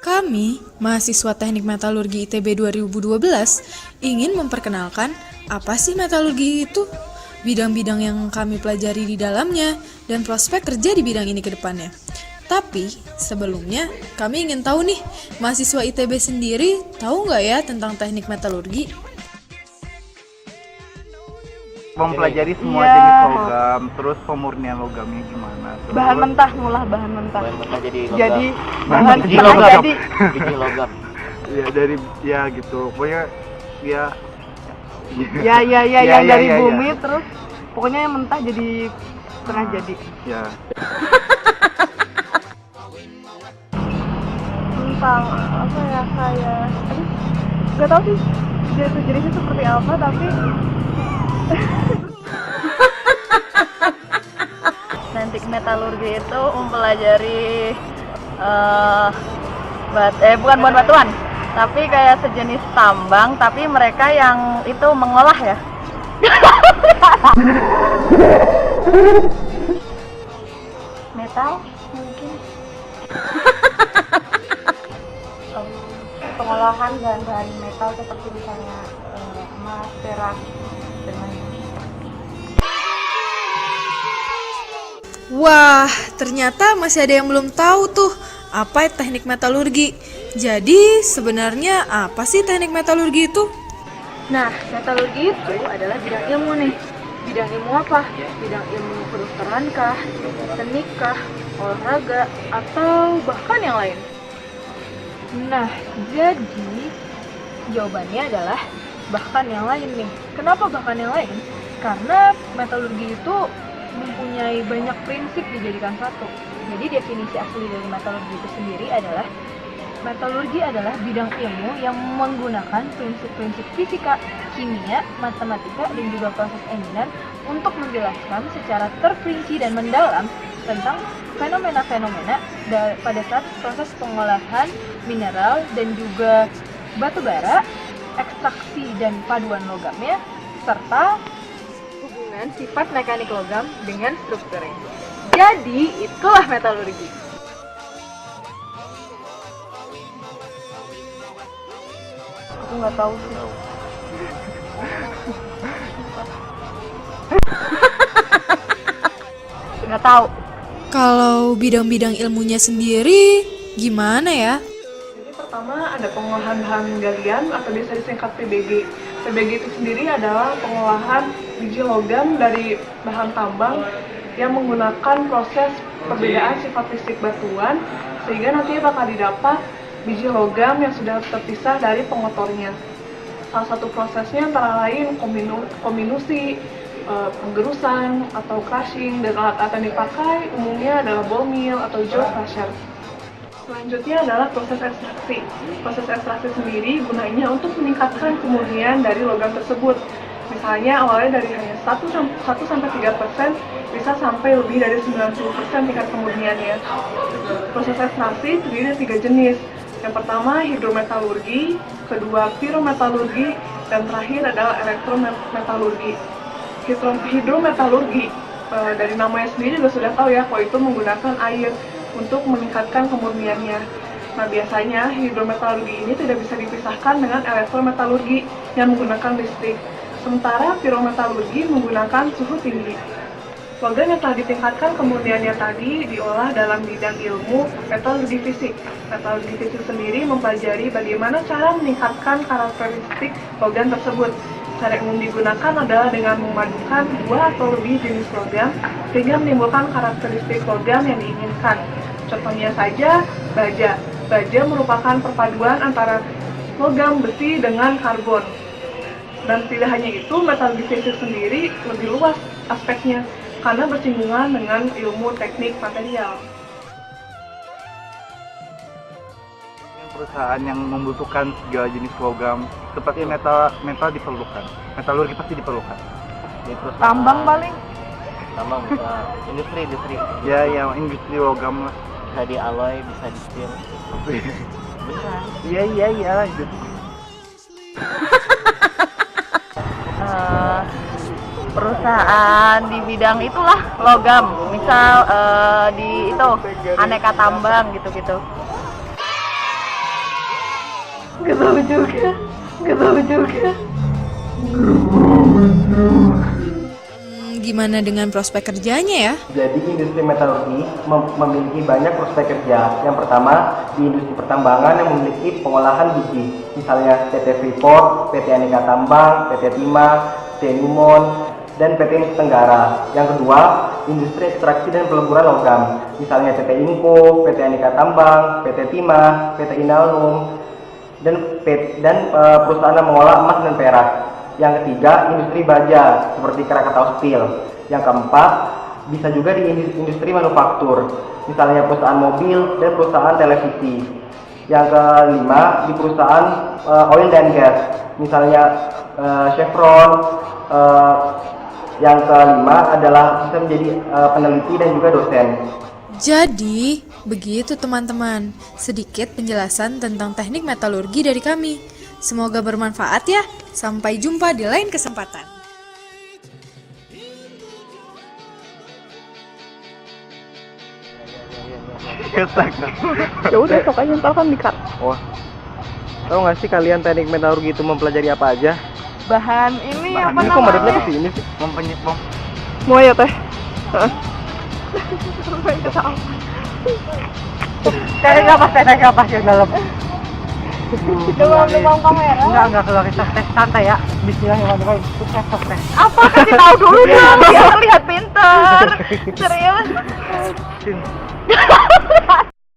Kami, mahasiswa Teknik Metalurgi ITB 2012, ingin memperkenalkan apa sih metalurgi itu, bidang-bidang yang kami pelajari di dalamnya, dan prospek kerja di bidang ini ke depannya. Tapi, sebelumnya, kami ingin tahu nih, mahasiswa ITB sendiri tahu nggak ya tentang teknik metalurgi? Mempelajari semua Iya. jenis logam, terus pemurnian logamnya gimana. Terus Bahan mentah, ngolah bahan mentah. Bahan mentah jadi logam. Jadi Bahan biji bahan logam. jadi Biji logam. ya dari ya gitu. Pokoknya ya yang dari ya. bumi terus pokoknya yang mentah jadi setengah jadi. Ya. Tentang apa ya kayak nggak tahu sih jenisnya seperti apa tapi teknik metalurgi itu mempelajari bukan buat batuan tapi kayak sejenis tambang tapi mereka yang itu mengolah ya. Metal mungkin. Pengolahan bahan-bahan metal seperti misalnya emas, perak, dan lain-lain. Wah, ternyata masih ada yang belum tahu tuh apa teknik metalurgi. Jadi, sebenarnya apa sih teknik metalurgi itu? Nah, metalurgi itu adalah bidang ilmu nih. Bidang ilmu apa? Bidang ilmu kedokteran kah, seni kah, olahraga, atau bahkan yang lain. Nah, jadi jawabannya adalah bahkan yang lain nih. Kenapa bahkan yang lain? Karena metalurgi itu mempunyai banyak prinsip dijadikan satu. Jadi definisi asli dari metalurgi itu sendiri adalah metalurgi adalah bidang ilmu yang menggunakan prinsip-prinsip fisika, kimia, matematika, dan juga proses engineer untuk menjelaskan secara terperinci dan mendalam tentang fenomena-fenomena pada saat proses pengolahan mineral dan juga batu bara, ekstraksi dan paduan logamnya, serta hubungan sifat mekanik logam dengan strukturnya. Jadi, itulah metalurgi. Aku nggak tahu sih. Nggak tahu. Kalau bidang-bidang ilmunya sendiri, gimana ya? Jadi pertama ada pengolahan bahan galian atau biasa disingkat PBG. PBG itu sendiri adalah pengolahan biji logam dari bahan tambang yang menggunakan proses perbedaan sifat fisik batuan sehingga nantinya bakal didapat biji logam yang sudah terpisah dari pengotornya. Salah satu prosesnya antara lain kominusi, penggerusan atau crushing, dan alat-alat yang dipakai umumnya adalah ball mill atau jaw crusher. Selanjutnya adalah proses ekstraksi. Proses ekstraksi sendiri gunanya untuk meningkatkan kemurnian dari logam tersebut. Misalnya awalnya dari hanya 1-3% bisa sampai lebih dari 90% tingkat kemurniannya. Proses ekstraksi terdiri dari 3 jenis. Yang pertama hidrometalurgi, kedua pirometalurgi, dan terakhir adalah elektrometalurgi. Hidrometalurgi dari namanya sendiri juga sudah tahu ya kalau itu menggunakan air untuk meningkatkan kemurniannya. Nah biasanya hidrometalurgi ini tidak bisa dipisahkan dengan elektrometalurgi yang menggunakan listrik. Sementara pirometalurgi menggunakan suhu tinggi. Logam yang telah ditingkatkan kemurniannya tadi diolah dalam bidang ilmu metalurgi fisik. Metalurgi fisik sendiri mempelajari bagaimana cara meningkatkan karakteristik logam tersebut. Cara yang umum digunakan adalah dengan memadukan 2 atau lebih jenis logam sehingga menimbulkan karakteristik logam yang diinginkan. Contohnya saja baja. Baja merupakan perpaduan antara logam besi dengan karbon. Dan tidak hanya itu, metalurgi fisik sendiri lebih luas aspeknya karena bersinggungan dengan ilmu teknik material. Perusahaan yang membutuhkan segala jenis logam seperti metal diperlukan. Metalurgi pasti diperlukan. Di perusahaan Tambang paling. Tambang bisa industri. Ya, yang industri logam lah. Bisa di alloy, bisa di steel. Beneran. Iya, lanjut. Perusahaan di bidang itulah logam, misal di itu aneka tambang gitu-gitu. Gak tahu juga. Gak tahu juga. Gimana dengan prospek kerjanya ya? Jadi industri metalurgi memiliki banyak prospek kerja. Yang pertama, di industri pertambangan yang memiliki pengolahan biji, misalnya PT Freeport, PT Aneka Tambang, PT Timah, Tenumon, dan PT Tenggara. Yang kedua, industri ekstraksi dan peleburan logam, misalnya PT Inco, PT Aneka Tambang, PT Timah, PT Inalum, dan perusahaan yang mengolah emas dan perak. Yang ketiga, industri baja seperti Krakatau Steel. Yang keempat, bisa juga di industri manufaktur, misalnya perusahaan mobil dan perusahaan televisi. Yang kelima, di perusahaan oil dan gas, misalnya Chevron. Yang kelima adalah bisa menjadi peneliti dan juga dosen. Jadi, begitu teman-teman, sedikit penjelasan tentang teknik metalurgi dari kami. Semoga bermanfaat ya. Sampai jumpa di lain kesempatan. Ketak. Ya udah, sok aja ntar kan di-cut. Wah, tahu nggak sih kalian teknik metalurgi itu mempelajari apa aja? Bahan ini apa Ini kok madepnya ke sini sih? Mau ya teh? Tarik apa yang dalam? Demam kamera. Enggak keluar kita tes santai ya. Bismillahirrahmanirrahim. Sukses tes. Apa? Kasih tahu dulu dong, biar terlihat pintar. Serius.